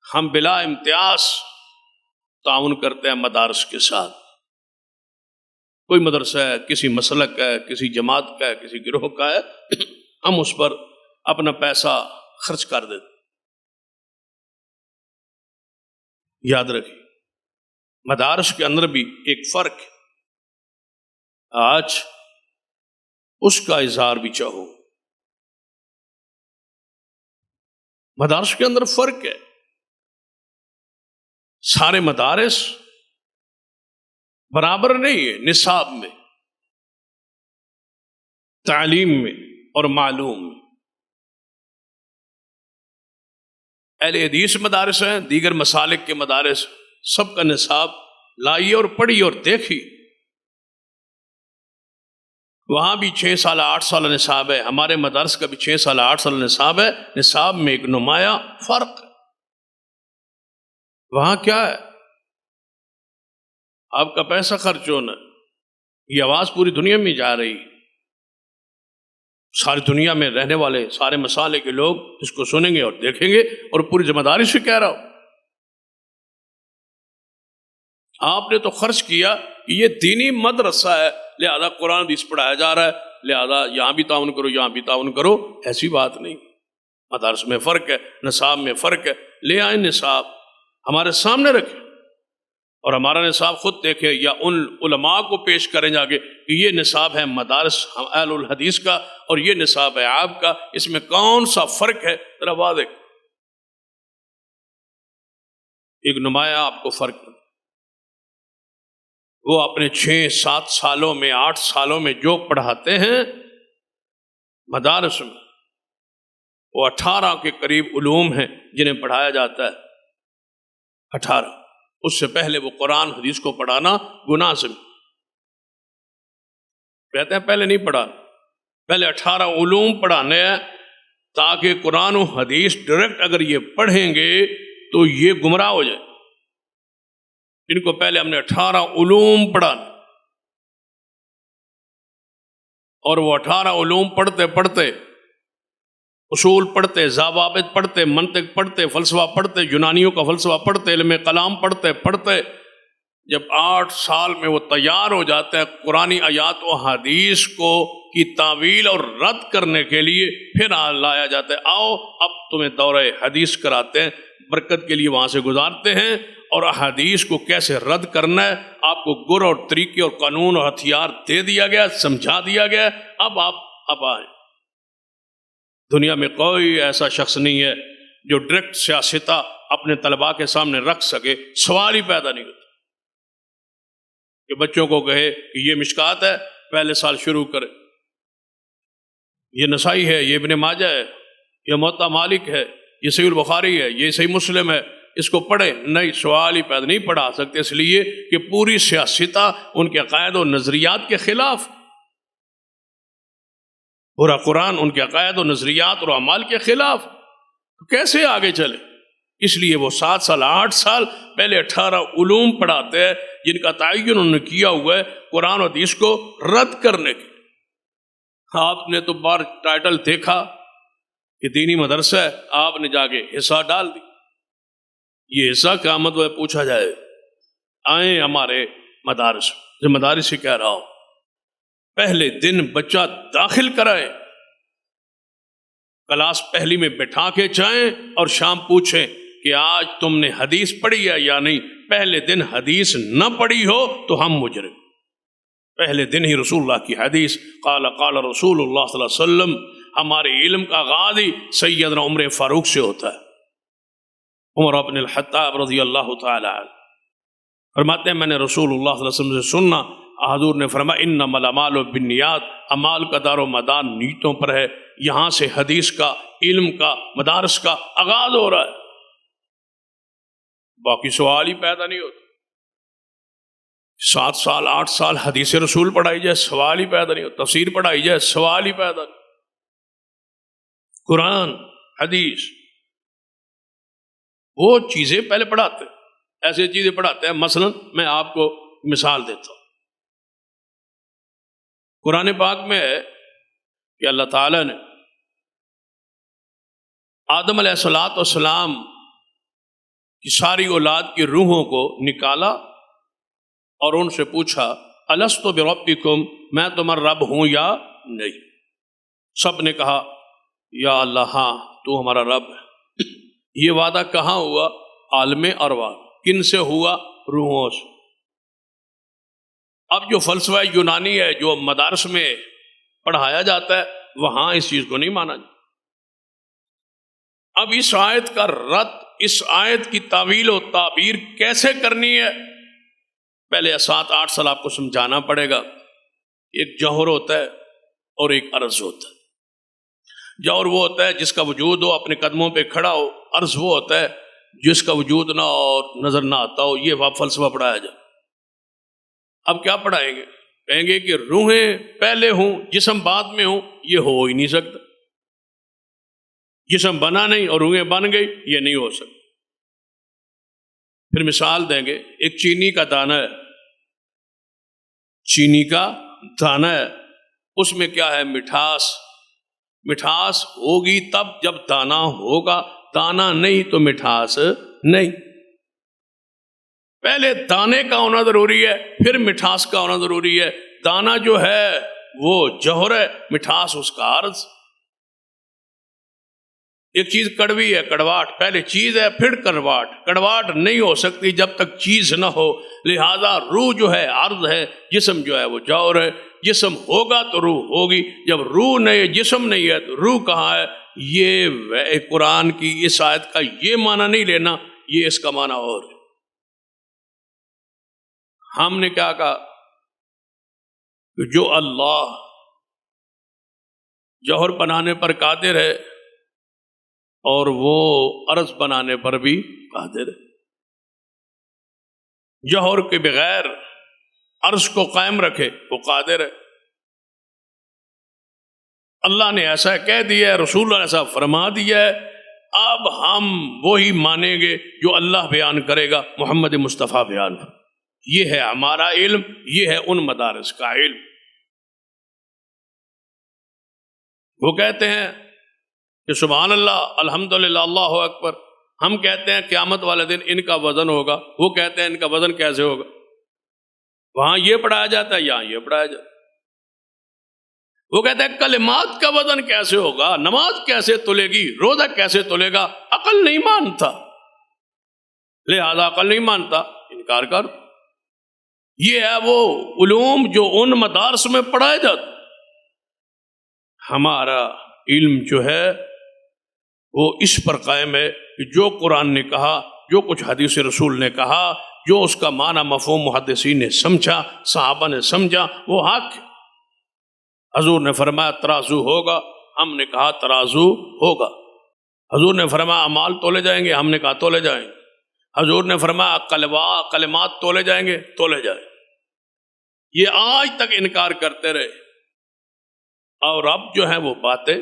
ہم بلا امتیاز تعاون کرتے ہیں مدارس کے ساتھ. کوئی مدرسہ ہے، کسی مسلک کا ہے، کسی جماعت کا ہے، کسی گروہ کا ہے، ہم اس پر اپنا پیسہ خرچ کر دیتے. یاد رکھیے مدارس کے اندر بھی ایک فرق ہے. آج اس کا اظہار بھی چاہو. مدارس کے اندر فرق ہے. سارے مدارس برابر نہیں ہے نصاب میں، تعلیم میں اور معلوم میں. اہل حدیث مدارس ہیں، دیگر مسالک کے مدارس، سب کا نصاب لائیے اور پڑھیے اور دیکھیے. وہاں بھی 6 سال 8 سال نصاب ہے، ہمارے مدارس کا بھی 6 سال 8 سال نصاب ہے. نصاب میں ایک نمایاں فرق ہے. وہاں کیا ہے؟ آپ کا پیسہ خرچ ہونا. یہ آواز پوری دنیا میں جا رہی. ساری دنیا میں رہنے والے سارے مسالے کے لوگ اس کو سنیں گے اور دیکھیں گے، اور پوری ذمہ داری سے کہہ رہا ہوں. آپ نے تو خرچ کیا، یہ دینی مدرسہ ہے لہذا قرآن حدیث پڑھایا جا رہا ہے لہذا یہاں بھی تعاون کرو یہاں بھی تعاون کرو. ایسی بات نہیں. مدارس میں فرق ہے، نصاب میں فرق ہے. لے آئیں نصاب ہمارے سامنے رکھیں اور ہمارا نصاب خود دیکھیں یا ان علماء کو پیش کریں جا کے کہ یہ نصاب ہے مدارس اہل الحدیث کا اور یہ نصاب ہے آپ کا، اس میں کون سا فرق ہے ذرا واضح. ایک نمایاں آپ کو فرق ہے. وہ اپنے 6-7 سالوں میں 8 سالوں میں جو پڑھاتے ہیں مدارس میں، وہ 18 کے قریب علوم ہیں جنہیں پڑھایا جاتا ہے. 18. اس سے پہلے وہ قرآن حدیث کو پڑھانا گناہ سے. کہتے ہیں پہلے نہیں پڑھا، پہلے 18 علوم پڑھانے ہیں تاکہ قرآن و حدیث ڈائریکٹ اگر یہ پڑھیں گے تو یہ گمراہ ہو جائے. ان کو پہلے ہم نے 18 علوم پڑھانا، اور وہ 18 علوم پڑھتے پڑھتے اصول پڑھتے، ضوابط پڑھتے، منطق پڑھتے، فلسفہ پڑھتے، یونانیوں کا فلسفہ پڑھتے، علم کلام پڑھتے پڑھتے جب 8 سال میں وہ تیار ہو جاتا ہے قرآن آیات و حدیث کو کی تعویل اور رد کرنے کے لیے، پھر لایا جاتا ہے آؤ اب تمہیں دورہ حدیث کراتے ہیں. برکت کے لیے وہاں سے گزارتے ہیں اور احادیث کو کیسے رد کرنا ہے آپ کو گر اور طریقے اور قانون اور ہتھیار دے دیا گیا، سمجھا دیا گیا. اب آپ آئیں. دنیا میں کوئی ایسا شخص نہیں ہے جو ڈائریکٹ سیاستہ اپنے طلباء کے سامنے رکھ سکے. سوال ہی پیدا نہیں ہوتا کہ بچوں کو کہے کہ یہ مشکات ہے پہلے سال شروع کرے، یہ نسائی ہے، یہ ابن ماجہ ہے، یہ موطا مالک ہے، یہ صحیح البخاری ہے، یہ صحیح مسلم ہے، اس کو پڑھے. نہیں، سوال ہی پیدا نہیں پڑھا سکتے اس لیے کہ پوری سیاستہ ان کے عقائد و نظریات کے خلاف. پورا قرآن ان کے عقائد و نظریات اور اعمال کے خلاف. کیسے آگے چلے؟ اس لیے وہ 7 سال 8 سال پہلے 18 علوم پڑھاتے ہیں جن کا تعین انہوں نے کیا ہوا ہے قرآن و حدیث کو رد کرنے کے. آپ نے تو بار ٹائٹل دیکھا کہ دینی مدرسہ ہے، آپ نے جا کے حصہ ڈال دی. یہ حصہ قیامت میں پوچھا جائے. آئیں ہمارے مدارس، ذمہ داری سے کہہ رہا ہوں، پہلے دن بچہ داخل کرائے، کلاس پہلی میں بٹھا کے جائیں اور شام پوچھیں کہ آج تم نے حدیث پڑھی ہے یا نہیں. پہلے دن حدیث نہ پڑھی ہو تو ہم مجرم. پہلے دن ہی رسول اللہ کی حدیث قال قال رسول اللہ صلی اللہ علیہ وسلم. ہمارے علم کا آغاز ہی سیدنا عمر فاروق سے ہوتا ہے. عمر بن الخطاب رضی اللہ تعالی عنہ فرماتے ہیں میں نے رسول اللہ صلی اللہ علیہ وسلم سے سننا، حضور نے فرمایا انما الاعمال بالنیات، اعمال کا دار و مدار نیتوں پر ہے. یہاں سے حدیث کا، علم کا، مدارس کا آغاز ہو رہا ہے. باقی سوال ہی پیدا نہیں ہوتا. 7 سال 8 سال حدیث رسول پڑھائی جائے سوال ہی پیدا نہیں ہوتا. تفسیر پڑھائی جائے سوال ہی پیدا نہیں. قرآن حدیث وہ چیزیں پہلے پڑھاتے ہیں، ایسے چیزیں پڑھاتے ہیں. مثلا میں آپ کو مثال دیتا ہوں. قرآن پاک میں ہے کہ اللہ تعالیٰ نے آدم علیہ السلام کہ ساری اولاد کی روحوں کو نکالا اور ان سے پوچھا الستو بربکم، میں تمہارا رب ہوں یا نہیں؟ سب نے کہا یا اللہ ہاں تو ہمارا رب ہے۔ یہ وعدہ کہاں ہوا؟ عالم ارواح۔ کن سے ہوا؟ روحوں سے۔ اب جو فلسفہ یونانی ہے جو مدارس میں پڑھایا جاتا ہے وہاں اس چیز کو نہیں مانا جاتا۔ اب اس آیت کا رد، اس آیت کی تعویل و تعبیر کیسے کرنی ہے، پہلے 7-8 سال آپ کو سمجھانا پڑے گا۔ ایک جوہر ہوتا ہے اور ایک عرض ہوتا ہے۔ جوہر وہ ہوتا ہے جس کا وجود ہو، اپنے قدموں پہ کھڑا ہو۔ عرض وہ ہوتا ہے جس کا وجود نہ ہو اور نظر نہ آتا ہو۔ یہ فلسفہ پڑھایا جائے۔ اب کیا پڑھائیں گے؟ کہیں گے کہ روحیں پہلے ہوں جسم بعد میں ہوں، یہ ہو ہی نہیں سکتا۔ جسم بنا نہیں اور روحیں بن گئی، یہ نہیں ہو سکتا۔ پھر مثال دیں گے، ایک چینی کا دانہ ہے، چینی کا دانہ ہے، اس میں کیا ہے؟ مٹھاس۔ مٹھاس ہوگی تب جب دانہ ہوگا، دانہ نہیں تو مٹھاس نہیں۔ پہلے دانے کا ہونا ضروری ہے، پھر مٹھاس کا ہونا ضروری ہے۔ دانہ جو ہے وہ جوہر ہے، مٹھاس اس کا عرض۔ ایک چیز کڑوی ہے، کڑواٹ، پہلے چیز ہے پھر کڑواٹ۔ کڑواٹ نہیں ہو سکتی جب تک چیز نہ ہو، لہذا روح جو ہے عرض ہے، جسم جو ہے وہ جوہر ہے۔ جسم ہوگا تو روح ہوگی، جب روح نہیں، جسم نہیں ہے تو روح کہاں ہے؟ یہ قرآن کی اس آیت کا یہ معنی نہیں لینا، یہ اس کا معنی اور ہے۔ ہم نے کیا کہا کہ جو اللہ جوہر بنانے پر قادر ہے اور وہ عرض بنانے پر بھی قادر ہے۔ جوہر کے بغیر عرض کو قائم رکھے وہ قادر ہے۔ اللہ نے ایسا کہہ دیا ہے، رسول اللہ نے ایسا فرما دیا ہے، اب ہم وہی مانیں گے جو اللہ بیان کرے گا، محمد مصطفیٰ بیان۔ یہ ہے ہمارا علم، یہ ہے ان مدارس کا علم۔ وہ کہتے ہیں کہ سبحان اللہ، الحمدللہ، اللہ اکبر۔ ہم کہتے ہیں قیامت والے دن ان کا وزن ہوگا، وہ کہتے ہیں ان کا وزن کیسے ہوگا؟ وہاں یہ پڑھایا جاتا ہے، یہاں یہ پڑھایا جاتا ہے۔ وہ کہتے ہیں کلمات کا وزن کیسے ہوگا، نماز کیسے تلے گی، روزہ کیسے تلے گا؟ عقل نہیں مانتا، لہذا عقل نہیں مانتا، انکار کر۔ یہ ہے وہ علوم جو ان مدارس میں پڑھائے جاتے۔ ہمارا علم جو ہے وہ اس پر قائم ہے کہ جو قرآن نے کہا، جو کچھ حدیث رسول نے کہا، جو اس کا معنی مفہوم محدثین نے سمجھا، صحابہ نے سمجھا، وہ حق ہے۔ حضور نے فرمایا ترازو ہوگا، ہم نے کہا ترازو ہوگا۔ حضور نے فرمایا اعمال تولے جائیں گے، ہم نے کہا تولے جائیں گے۔ حضور نے فرمایا کلمات تولے جائیں گے، تولے جائیں۔ یہ آج تک انکار کرتے رہے، اور اب جو ہیں وہ باتیں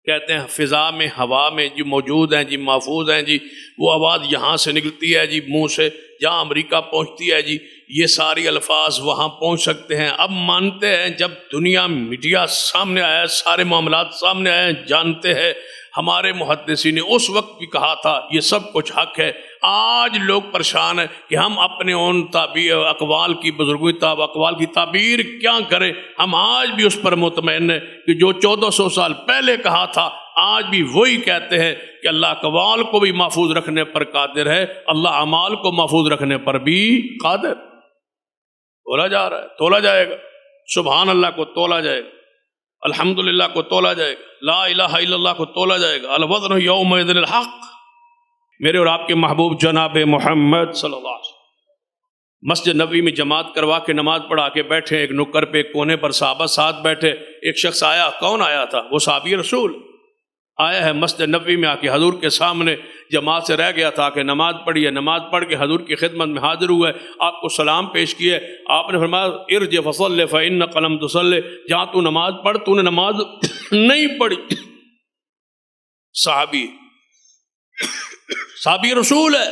کہتے ہیں فضا میں، ہوا میں جی موجود ہیں، جی محفوظ ہیں، جی وہ آواز یہاں سے نکلتی ہے جی منہ سے، جہاں امریکہ پہنچتی ہے جی یہ ساری الفاظ وہاں پہنچ سکتے ہیں۔ اب مانتے ہیں، جب دنیا میڈیا سامنے آیا، سارے معاملات سامنے آئے، جانتے ہیں ہمارے محدثین نے اس وقت بھی کہا تھا یہ سب کچھ حق ہے۔ آج لوگ پریشان ہیں کہ ہم اپنے ان تعبیر اقوال کی، بزرگوں کی اقوال کی تعبیر کیا کریں۔ ہم آج بھی اس پر مطمئن ہیں کہ جو 1400 سال پہلے کہا تھا آج بھی وہی کہتے ہیں کہ اللہ اقوال کو بھی محفوظ رکھنے پر قادر ہے، اللہ اعمال کو محفوظ رکھنے پر بھی قادر۔ تولا جا رہا ہے، تولا جائے گا، سبحان اللہ کو تولا جائے گا، الحمدللہ کو تولا جائے گا، لا الہ الا اللہ کو تولا جائے گا، الوزن یومئذ الحق۔ میرے اور آپ کے محبوب جناب محمد صلی اللہ علیہ وسلم مسجد نبوی میں جماعت کروا کے نماز پڑھا کے بیٹھے، ایک نکر پہ ایک کونے پر صحابہ ساتھ بیٹھے، ایک شخص آیا۔ کون آیا تھا؟ وہ صحابی رسول آیا ہے مسجد نبوی میں، آ کے حضور کے سامنے جماعت سے رہ گیا تھا کہ نماز پڑھی ہے، نماز پڑھ کے حضور کی خدمت میں حاضر ہوا ہے، آپ کو سلام پیش کیے، آپ نے فرمایا ارجع فصلی فإنک لم تصلی، جہاں تو نماز پڑھ، تو نے نماز نہیں پڑھی۔ صحابی رسول ہے،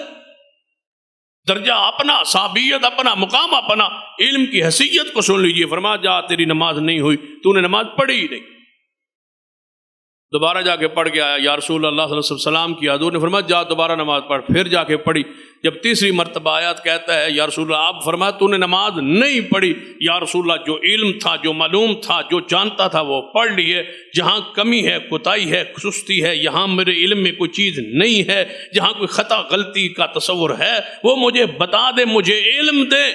درجہ اپنا، صحابیت اپنا، مقام اپنا، علم کی حیثیت کو سن لیجئے۔ فرمایا جا تیری نماز نہیں ہوئی، تو نے نماز پڑھی ہی نہیں۔ دوبارہ جا کے پڑھ کے آیا، یا رسول اللہ صلی اللہ علیہ وسلم کی، حضور نے فرمایا جا دوبارہ نماز پڑھ، پھر جا کے پڑھی۔ جب تیسری مرتبہ آیات کہتا ہے یا رسول اللہ، آپ فرمایا تو نے نماز نہیں پڑھی، یا رسول اللہ جو علم تھا، جو معلوم تھا، جو جانتا تھا وہ پڑھ لیے، جہاں کمی ہے، کوتاہی ہے، سستی ہے، یہاں میرے علم میں کوئی چیز نہیں ہے، جہاں کوئی خطا غلطی کا تصور ہے وہ مجھے بتا دے، مجھے علم دے۔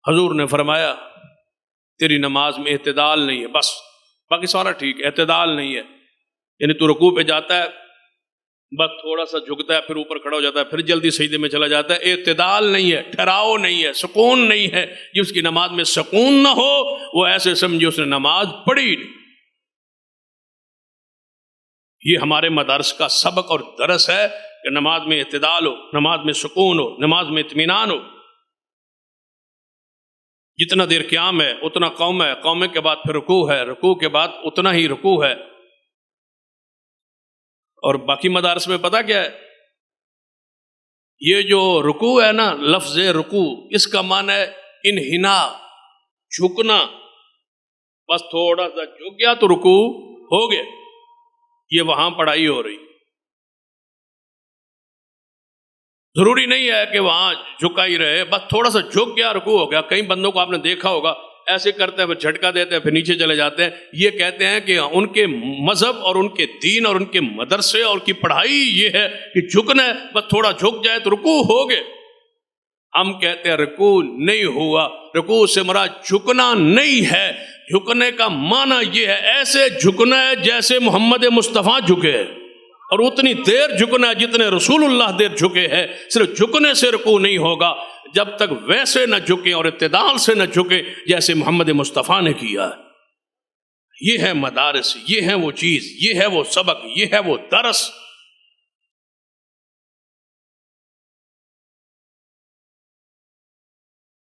حضور نے فرمایا تیری نماز میں اعتدال نہیں ہے، بس باقی سارا ٹھیک، اعتدال نہیں ہے، یعنی تو رکوع پہ جاتا ہے بس تھوڑا سا جھکتا ہے، پھر اوپر کھڑا ہو جاتا ہے، پھر جلدی سجدے میں چلا جاتا ہے، اعتدال نہیں ہے، ٹھہراؤ نہیں ہے، سکون نہیں ہے۔ جس کی نماز میں سکون نہ ہو وہ ایسے سمجھے اس نے نماز پڑھی نہیں۔ یہ ہمارے مدارس کا سبق اور درس ہے کہ نماز میں اعتدال ہو، نماز میں سکون ہو، نماز میں اطمینان ہو۔ جتنا دیر قیام ہے اتنا قوم ہے، قوم کے بعد پھر رکوع ہے، رکوع کے بعد اتنا ہی رکوع ہے۔ اور باقی مدارس میں پتہ کیا ہے، یہ جو رکوع ہے نا، لفظ رکوع اس کا معنی ہے انحنا، جھکنا، بس تھوڑا سا جھک گیا تو رکوع ہو گیا۔ یہ وہاں پڑھائی ہو رہی، ضروری نہیں ہے کہ وہاں جھکا ہی رہے، بس تھوڑا سا جھک گیا رکوع ہو گیا۔ کئی بندوں کو آپ نے دیکھا ہوگا ایسے کرتے ہیں، پھر جھٹکا دیتے ہیں، پھر نیچے چلے جاتے ہیں۔ یہ کہتے ہیں کہ ان کے مذہب اور ان کے دین اور ان کے مدرسے اور کی پڑھائی یہ ہے کہ جھکنا ہے، بس تھوڑا جھک جائے تو رکوع ہو گئے۔ ہم کہتے ہیں رکوع نہیں ہوا، رکوع سے مراد جھکنا نہیں ہے۔ جھکنے کا معنی یہ ہے ایسے جھکنا ہے جیسے محمد مصطفیٰ جھکے ہیں، اور اتنی دیر جھکنا ہے جتنے رسول اللہ دیر جھکے ہیں۔ صرف جھکنے سے رکوع نہیں ہوگا جب تک ویسے نہ جھکے اور اعتدال سے نہ جھکے جیسے محمد مصطفیٰ نے کیا۔ یہ ہے مدارس، یہ ہے وہ چیز، یہ ہے وہ سبق، یہ ہے وہ درس